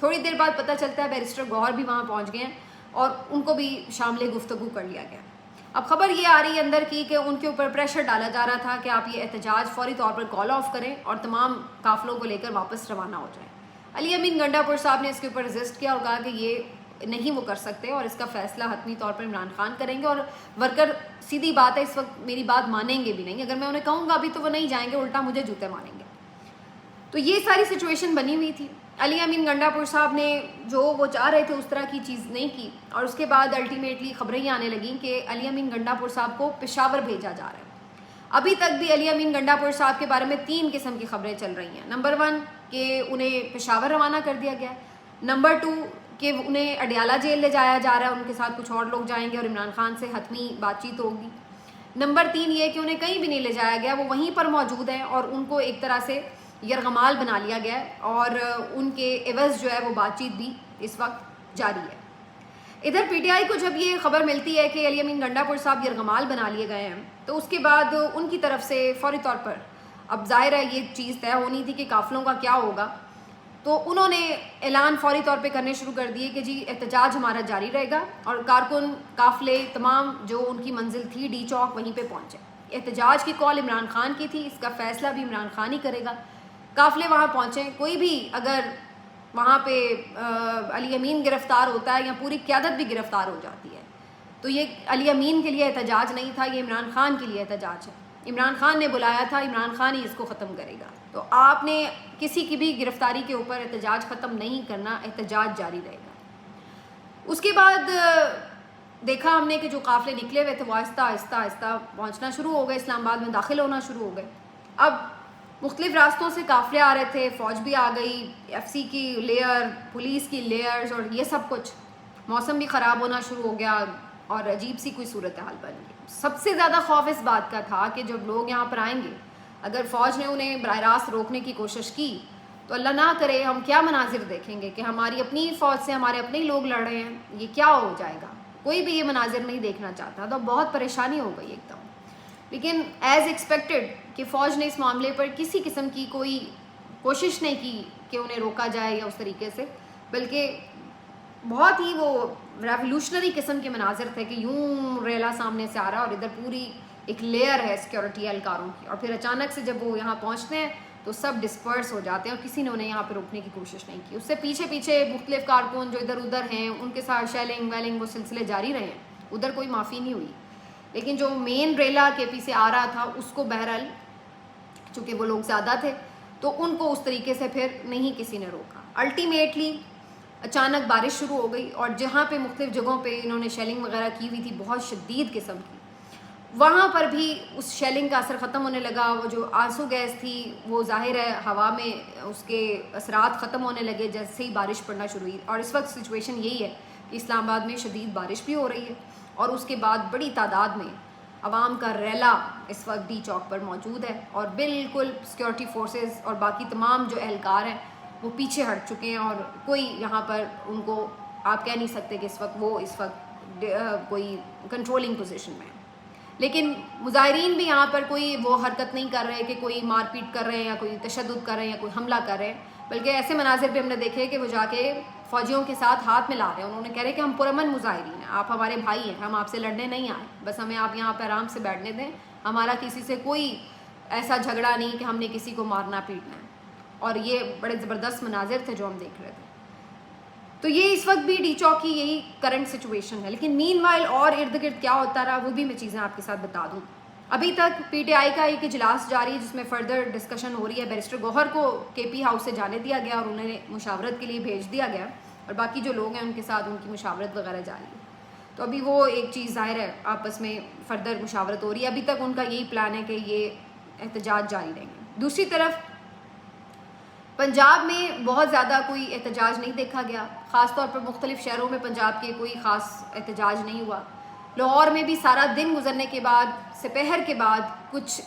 تھوڑی دیر بعد پتہ چلتا ہے بیرسٹر گوہر بھی وہاں پہنچ گئے ہیں اور ان کو بھی شامل گفتگو کر لیا گیا. اب خبر یہ آ رہی ہے اندر کی کہ ان کے اوپر پریشر ڈالا جا رہا تھا کہ آپ یہ احتجاج فوری طور پر کال آف کریں اور تمام قافلوں کو لے کر واپس روانہ ہو جائیں. علی امین گنڈا پور صاحب نے اس کے اوپر ریزسٹ کیا اور کہا کہ یہ نہیں وہ کر سکتے اور اس کا فیصلہ حتمی طور پر عمران خان کریں گے, اور ورکر سیدھی بات ہے اس وقت میری بات مانیں گے بھی نہیں. اگر میں انہیں کہوں گا ابھی تو وہ نہیں جائیں گے, الٹا مجھے جوتے ماریں گے. تو یہ ساری سچویشن بنی ہوئی تھی. علی امین گنڈا پور صاحب نے جو وہ چاہ رہے تھے اس طرح کی چیز نہیں کی, اور اس کے بعد الٹیمیٹلی خبریں یہ آنے لگیں کہ علی امین گنڈا پور صاحب کو پشاور بھیجا جا رہا ہے. ابھی تک بھی علی امین گنڈا پور صاحب کے بارے میں 3 قسم کی خبریں چل رہی ہیں. نمبر 1 کہ انہیں پشاور روانہ کر دیا گیا. نمبر 2 کہ انہیں اڈیالہ جیل لے جایا جا رہا ہے, ان کے ساتھ کچھ اور لوگ جائیں گے اور عمران خان سے حتمی بات چیت ہوگی. نمبر 3 یہ کہ انہیں کہیں بھی نہیں لے جایا گیا, وہ وہیں پر موجود ہیں اور ان کو ایک طرح سے یرغمال بنا لیا گیا ہے اور ان کے عوض جو ہے وہ بات چیت بھی اس وقت جاری ہے. ادھر پی ٹی آئی کو جب یہ خبر ملتی ہے کہ علی امین گنڈا پور صاحب یرغمال بنا لیے گئے ہیں تو اس کے بعد ان کی طرف سے فوری طور پر, اب ظاہر ہے یہ چیز طے ہونی تھی کہ قافلوں کا کیا ہوگا, تو انہوں نے اعلان فوری طور پہ کرنے شروع کر دیے کہ جی احتجاج ہمارا جاری رہے گا, اور کارکن قافلے تمام جو ان کی منزل تھی ڈی چوک وہیں پہ پہنچے. احتجاج کی کال عمران خان کی تھی, اس کا فیصلہ بھی عمران خان ہی کرے گا. قافلے وہاں پہنچے, کوئی بھی اگر وہاں پہ علی امین گرفتار ہوتا ہے یا پوری قیادت بھی گرفتار ہو جاتی ہے تو یہ علی امین کے لیے احتجاج نہیں تھا, یہ عمران خان کے لیے احتجاج ہے. عمران خان نے بلایا تھا, عمران خان ہی اس کو ختم کرے گا. تو آپ نے کسی کی بھی گرفتاری کے اوپر احتجاج ختم نہیں کرنا, احتجاج جاری رہے گا. اس کے بعد دیکھا ہم نے کہ جو قافلے نکلے ہوئے تھے وہ آہستہ آہستہ آہستہ پہنچنا شروع ہو گئے, اسلام آباد میں داخل ہونا شروع ہو گئے. اب مختلف راستوں سے قافلے آ رہے تھے, فوج بھی آ گئی, ایف سی کی لیئر, پولیس کی لیئرز اور یہ سب کچھ. موسم بھی خراب ہونا شروع ہو گیا اور عجیب سی کوئی صورتحال بن گئی. سب سے زیادہ خوف اس بات کا تھا کہ جب لوگ یہاں پر آئیں گے, اگر فوج نے انہیں براہ راست روکنے کی کوشش کی تو اللہ نہ کرے ہم کیا مناظر دیکھیں گے کہ ہماری اپنی فوج سے ہمارے اپنے ہی لوگ لڑ رہے ہیں, یہ کیا ہو جائے گا. کوئی بھی یہ مناظر نہیں دیکھنا چاہتا, تو بہت پریشانی ہو گئی ایک دم. لیکن ایز ایکسپیکٹڈ کہ فوج نے اس معاملے پر کسی قسم کی کوئی کوشش نہیں کی کہ انہیں روکا جائے یا اس طریقے سے, بلکہ بہت ہی وہ ریولیوشنری قسم کے مناظر تھے کہ یوں ریلا سامنے سے آ رہا اور ادھر پوری ایک لیئر ہے سیکورٹی اہلکاروں کی, اور پھر اچانک سے جب وہ یہاں پہنچتے ہیں تو سب ڈسپرس ہو جاتے ہیں اور کسی نے انہیں یہاں پہ روکنے کی کوشش نہیں کی. اس سے پیچھے پیچھے مختلف کارکن جو ادھر ادھر ہیں ان کے ساتھ شیلنگ ویلنگ وہ سلسلے جاری رہے ہیں, ادھر کوئی معافی نہیں ہوئی. لیکن جو مین ریلا کے پی سے آ رہا تھا اس کو بہرحال چونکہ وہ لوگ زیادہ تھے تو ان کو اس طریقے سے پھر نہیں کسی نے روکا. الٹیمیٹلی اچانک بارش شروع ہو گئی اور جہاں پہ مختلف جگہوں پہ انہوں نے شیلنگ وغیرہ کی ہوئی تھی بہت شدید قسم کی, وہاں پر بھی اس شیلنگ کا اثر ختم ہونے لگا. وہ جو آنسو گیس تھی وہ ظاہر ہے ہوا میں اس کے اثرات ختم ہونے لگے جیسے ہی بارش پڑنا شروع ہوئی. اور اس وقت سچویشن یہی ہے کہ اسلام آباد میں شدید بارش بھی ہو رہی ہے اور اس کے بعد بڑی تعداد میں عوام کا ریلا اس وقت ڈی چوک پر موجود ہے, اور بالکل سیکورٹی فورسز اور باقی تمام جو اہلکار ہیں وہ پیچھے ہٹ چکے ہیں, اور کوئی یہاں پر ان کو آپ کہہ نہیں سکتے کہ اس وقت کوئی کنٹرولنگ پوزیشن میں ہے. لیکن مظاہرین بھی یہاں پر کوئی وہ حرکت نہیں کر رہے کہ کوئی مار پیٹ کر رہے ہیں یا کوئی تشدد کر رہے ہیں یا کوئی حملہ کر رہے ہیں, بلکہ ایسے مناظر بھی ہم نے دیکھے کہ وہ جا کے فوجیوں کے ساتھ ہاتھ ملا رہے ہیں. انہوں نے کہہ رہے کہ ہم پرامن مظاہرین ہیں, آپ ہمارے بھائی ہیں, ہم آپ سے لڑنے نہیں آئے, بس ہمیں آپ یہاں پہ آرام سے بیٹھنے دیں, ہمارا کسی سے کوئی ایسا جھگڑا نہیں کہ ہم نے کسی کو مارنا پیٹنا ہے. اور یہ بڑے زبردست مناظر تھے جو ہم دیکھ رہے تھے. تو یہ اس وقت بھی ڈی چوک کی یہی کرنٹ سچویشن ہے. لیکن مین وائل اور ارد گرد کیا ہوتا رہا وہ بھی میں چیزیں آپ کے ساتھ بتا دوں. ابھی تک پی ٹی آئی کا ایک اجلاس جاری ہے جس میں فردر ڈسکشن ہو رہی ہے. بیرسٹر گوہر کو کے پی ہاؤس سے جانے دیا گیا اور انہیں مشاورت کے لیے بھیج دیا گیا, اور باقی جو لوگ ہیں ان کے ساتھ ان کی مشاورت وغیرہ جاری ہے. تو ابھی وہ ایک چیز ظاہر ہے آپس میں فردر مشاورت ہو رہی ہے. ابھی تک ان کا یہی پلان ہے کہ یہ احتجاج جاری رہیں گے. دوسری طرف پنجاب میں بہت زیادہ کوئی احتجاج نہیں دیکھا گیا, خاص طور پر مختلف شہروں میں پنجاب کے کوئی خاص احتجاج نہیں ہوا. لاہور میں بھی سارا دن گزرنے کے بعد سپہر کے بعد کچھ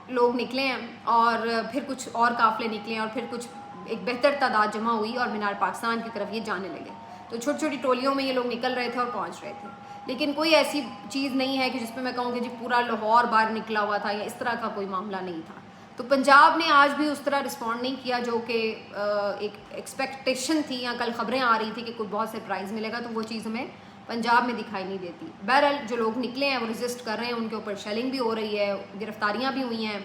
لوگ نکلے ہیں اور پھر کچھ اور قافلے نکلے ہیں اور پھر کچھ ایک بہتر تعداد جمع ہوئی اور مینار پاکستان کی طرف یہ جانے لگے. تو چھوٹی چھوٹی ٹولیوں میں یہ لوگ نکل رہے تھے اور پہنچ رہے تھے. لیکن کوئی ایسی چیز نہیں ہے کہ جس پہ میں کہوں کہ جی پورا لاہور باہر نکلا ہوا تھا یا اس طرح کا کوئی معاملہ نہیں تھا. تو پنجاب نے آج بھی اس طرح رسپونڈ نہیں کیا جو کہ ایک ایکسپیکٹیشن تھی، یا کل خبریں آ رہی تھی کہ کوئی بہت سرپرائز ملے گا، تو وہ چیز ہمیں پنجاب میں دکھائی نہیں دیتی. بہرحال جو لوگ نکلے ہیں وہ ریزسٹ کر رہے ہیں، ان کے اوپر شیلنگ بھی ہو رہی ہے، گرفتاریاں بھی ہوئی ہیں.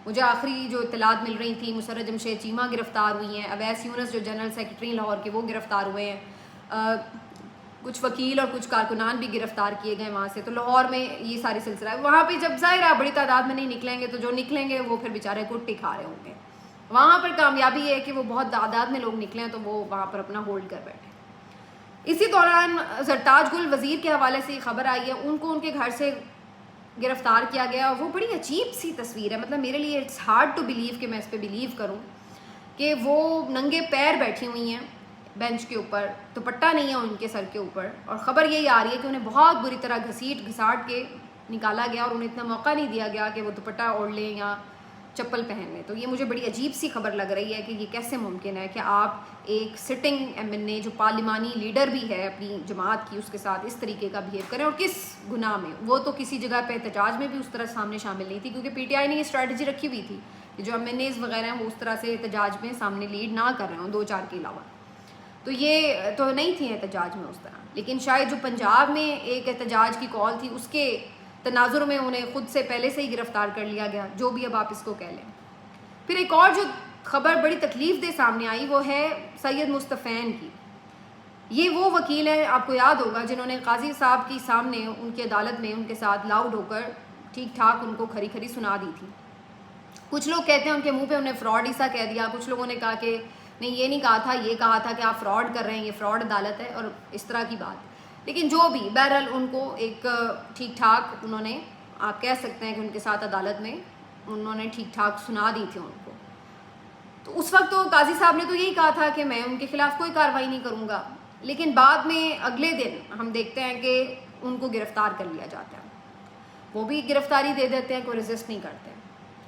مجھے آخری جو اطلاعات مل رہی تھیں، مسرت جمشید چیمہ گرفتار ہوئی ہیں، اویس یونس جو جنرل سیکرٹری لاہور کے وہ گرفتار ہوئے ہیں، کچھ وکیل اور کچھ کارکنان بھی گرفتار کیے گئے وہاں سے. تو لاہور میں یہ ساری سلسلہ ہے. وہاں پہ جب ظاہر ہے بڑی تعداد میں نہیں نکلیں گے تو جو نکلیں گے وہ پھر بیچارے کٹی کھا رہے ہوں گے. وہاں پر کامیابی ہے کہ وہ بہت تعداد میں لوگ نکلیں تو وہ وہاں پر اپنا ہولڈ کر بیٹھے. اسی دوران زرتاج گل وزیر کے حوالے سے خبر آئی ہے، ان کو ان کے گھر سے گرفتار کیا گیا. وہ بڑی عجیب سی تصویر ہے، مطلب میرے لیے اٹس ہارڈ ٹو بلیو کہ میں اس پہ بلیو کروں کہ وہ ننگے پیر بیٹھی ہوئی ہیں بینچ کے اوپر، دوپٹہ نہیں ہے ان کے سر کے اوپر، اور خبر یہی آ رہی ہے کہ انہیں بہت بری طرح گھسیٹ گھساٹ کے نکالا گیا اور انہیں اتنا موقع نہیں دیا گیا کہ وہ دوپٹہ اوڑھ لیں یا چپل پہن لیں. تو یہ مجھے بڑی عجیب سی خبر لگ رہی ہے کہ یہ کیسے ممکن ہے کہ آپ ایک سٹنگ ایم این اے جو پارلیمانی لیڈر بھی ہے اپنی جماعت کی، اس کے ساتھ اس طریقے کا بہیو کریں، اور کس گناہ میں. وہ تو کسی جگہ پہ احتجاج میں بھی اس طرح سامنے شامل نہیں تھی، کیونکہ پی ٹی آئی نے یہ اسٹریٹجی رکھی ہوئی تھی کہ جو ایم این ایز وغیرہ ہیں وہ اس طرح سے احتجاج میں سامنے لیڈ نہ کر رہے ہوں 2-4 کے علاوہ. تو یہ تو نہیں تھی احتجاج میں اس طرح، لیکن شاید جو پنجاب میں ایک احتجاج کی کال تھی اس کے تناظر میں انہیں خود سے پہلے سے ہی گرفتار کر لیا گیا، جو بھی اب آپ اس کو کہہ لیں. پھر ایک اور جو خبر بڑی تکلیف دہ سامنے آئی وہ ہے سید مصطفین کی. یہ وہ وکیل ہیں، آپ کو یاد ہوگا، جنہوں نے قاضی صاحب کی سامنے ان کی عدالت میں ان کے ساتھ لاؤڈ ہو کر ٹھیک ٹھاک ان کو کھری کھری سنا دی تھی. کچھ لوگ کہتے ہیں ان کے منہ پہ انہیں فراڈ ایسا کہہ دیا، کچھ لوگوں نے کہا کہ نہیں یہ نہیں کہا تھا، یہ کہا تھا کہ آپ فراڈ کر رہے ہیں، یہ فراڈ عدالت ہے، اور اس طرح کی بات. لیکن جو بھی بہرحال ان کو ایک ٹھیک ٹھاک انہوں نے، آپ کہہ سکتے ہیں کہ ان کے ساتھ عدالت میں انہوں نے ٹھیک ٹھاک سنا دی تھی ان کو. تو اس وقت تو قاضی صاحب نے تو یہی کہا تھا کہ میں ان کے خلاف کوئی کارروائی نہیں کروں گا، لیکن بعد میں اگلے دن ہم دیکھتے ہیں کہ ان کو گرفتار کر لیا جاتا ہے. وہ بھی گرفتاری دے دیتے ہیں، کوئی ریزسٹ نہیں کرتے.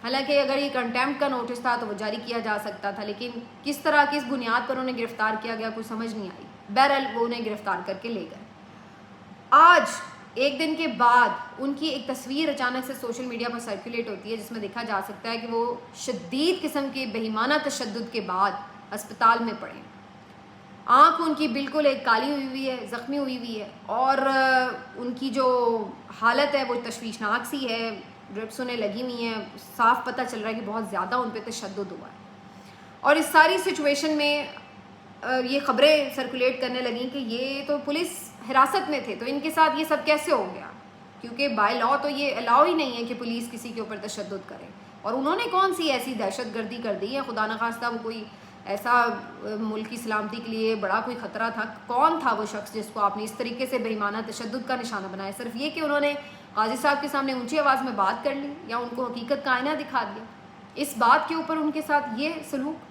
حالانکہ اگر یہ کنٹیمپٹ کا نوٹس تھا تو وہ جاری کیا جا سکتا تھا، لیکن کس طرح کس بنیاد پر انہیں گرفتار کیا گیا کوئی سمجھ نہیں آئی. بہرحال وہ انہیں گرفتار کر کے لے گئے. آج ایک دن کے بعد ان کی ایک تصویر اچانک سے سوشل میڈیا پر سرکولیٹ ہوتی ہے جس میں دیکھا جا سکتا ہے کہ وہ شدید قسم کے بہیمانہ تشدد کے بعد ہسپتال میں پڑے. آنکھ ان کی بالکل ایک کالی ہوئی ہوئی ہے، زخمی ہوئی ہوئی ہے، اور ان کی جو حالت ہے وہ تشویشناک سی ہے. ڈرپس انہیں لگی ہوئی ہیں، صاف پتہ چل رہا ہے کہ بہت زیادہ ان پہ تشدد ہوا ہے. اور اس ساری سچویشن میں یہ خبریں سرکولیٹ کرنے لگیں کہ یہ تو پولیس حراست میں تھے، تو ان کے ساتھ یہ سب کیسے ہو گیا، کیونکہ بائی لاء تو یہ الاؤ ہی نہیں ہے کہ پولیس کسی کے اوپر تشدد کرے. اور انہوں نے کون سی ایسی دہشت گردی کر دی ہے، خدا نخواستہ وہ کوئی ایسا ملک کی سلامتی کے لیے بڑا کوئی خطرہ تھا، کون تھا وہ شخص جس کو آپ نے اس طریقے سے بہیمانہ تشدد کا نشانہ بنایا؟ صرف یہ کہ انہوں نے قاضی صاحب کے سامنے اونچی آواز میں بات کر لی یا ان کو حقیقت کا آئینہ دکھا دیا، اس بات کے اوپر ان کے ساتھ یہ سلوک.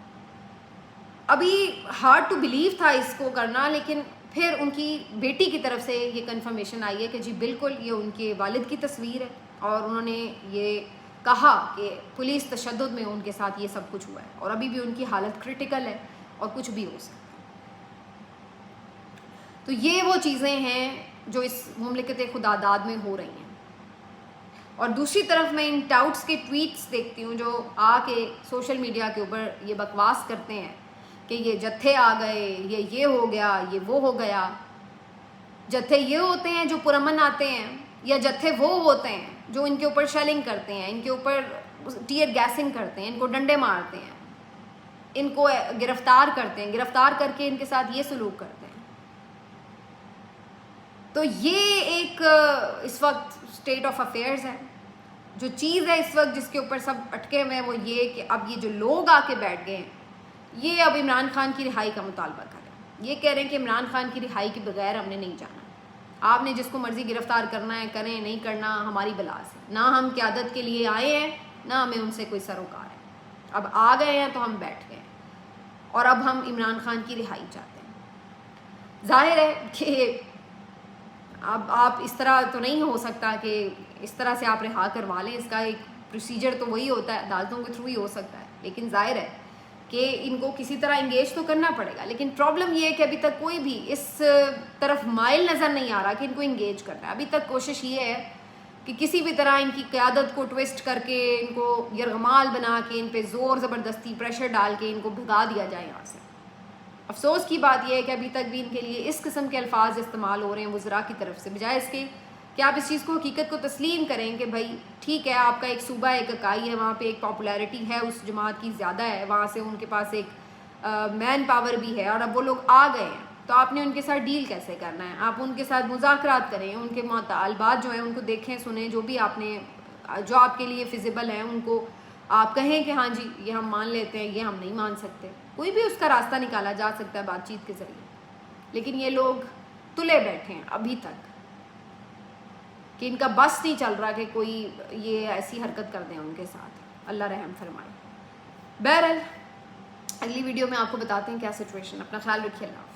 ابھی ہارڈ ٹو بلیو تھا اس کو کرنا، لیکن پھر ان کی بیٹی کی طرف سے یہ کنفرمیشن آئی ہے کہ جی بالکل یہ ان کے والد کی تصویر ہے، اور انہوں نے یہ کہا کہ پولیس تشدد میں ان کے ساتھ یہ سب کچھ ہوا ہے، اور ابھی بھی ان کی حالت کرٹیکل ہے اور کچھ بھی ہو سکتا ہے. تو یہ وہ چیزیں ہیں جو اس مملکت خدا داد میں ہو رہی ہیں. اور دوسری طرف میں ان ٹاؤٹس کے ٹویٹس دیکھتی ہوں جو آ کے سوشل میڈیا کے اوپر یہ بکواس کرتے ہیں کہ یہ جتھے آ گئے، یہ ہو گیا، یہ وہ ہو گیا. جتھے یہ ہوتے ہیں جو پرامن آتے ہیں، یا جتھے وہ ہوتے ہیں جو ان کے اوپر شیلنگ کرتے ہیں، ان کے اوپر ٹیئر گیسنگ کرتے ہیں، ان کو ڈنڈے مارتے ہیں، ان کو گرفتار کرتے ہیں، گرفتار کر کے ان کے ساتھ یہ سلوک کرتے ہیں. تو یہ ایک اس وقت اسٹیٹ آف افیئرز ہے. جو چیز ہے اس وقت جس کے اوپر سب اٹکے ہوئے ہیں وہ یہ کہ اب یہ جو لوگ آ کے بیٹھ گئے ہیں یہ اب عمران خان کی رہائی کا مطالبہ کر رہے ہیں. یہ کہہ رہے ہیں کہ عمران خان کی رہائی کے بغیر ہم نے نہیں جانا، آپ نے جس کو مرضی گرفتار کرنا ہے کریں، نہیں کرنا ہماری بلا سے. نہ ہم قیادت کے لیے آئے ہیں، نہ ہمیں ان سے کوئی سروکار ہے. اب آ گئے ہیں تو ہم بیٹھ گئے اور اب ہم عمران خان کی رہائی چاہتے ہیں. ظاہر ہے کہ اب آپ اس طرح تو نہیں ہو سکتا کہ اس طرح سے آپ رہا کروا لیں. اس کا ایک پروسیجر تو وہی ہوتا ہے، عدالتوں کے تھرو ہی ہو سکتا ہے. لیکن ظاہر ہے کہ ان کو کسی طرح انگیج تو کرنا پڑے گا. لیکن پرابلم یہ ہے کہ ابھی تک کوئی بھی اس طرف مائل نظر نہیں آ رہا کہ ان کو انگیج کرنا ہے. ابھی تک کوشش یہ ہے کہ کسی بھی طرح ان کی قیادت کو ٹوسٹ کر کے ان کو یرغمال بنا کے ان پہ زور زبردستی پریشر ڈال کے ان کو بھگا دیا جائے یہاں سے. افسوس کی بات یہ ہے کہ ابھی تک بھی ان کے لیے اس قسم کے الفاظ استعمال ہو رہے ہیں وزراء کی طرف سے، بجائے اس کے کہ آپ اس چیز کو حقیقت کو تسلیم کریں کہ بھائی ٹھیک ہے آپ کا ایک صوبہ ایک اکائی ہے، وہاں پہ ایک پاپولیرٹی ہے اس جماعت کی زیادہ ہے، وہاں سے ان کے پاس ایک مین پاور بھی ہے، اور اب وہ لوگ آ گئے ہیں تو آپ نے ان کے ساتھ ڈیل کیسے کرنا ہے. آپ ان کے ساتھ مذاکرات کریں، ان کے مطالبات جو ہیں ان کو دیکھیں سنیں، جو بھی آپ نے جو آپ کے لیے فیزیبل ہیں ان کو آپ کہیں کہ ہاں جی یہ ہم مان لیتے ہیں، یہ ہم نہیں مان سکتے. کوئی بھی اس کا راستہ نکالا جا سکتا ہے بات چیت کے ذریعے، لیکن یہ لوگ تلے بیٹھے ہیں ابھی تک کہ ان کا بس نہیں چل رہا کہ کوئی یہ ایسی حرکت کر دیں ان کے ساتھ. اللہ رحم فرمائے. بہرحال اگلی ویڈیو میں آپ کو بتاتے ہیں کیا سچویشن. اپنا خیال رکھیے. اللہ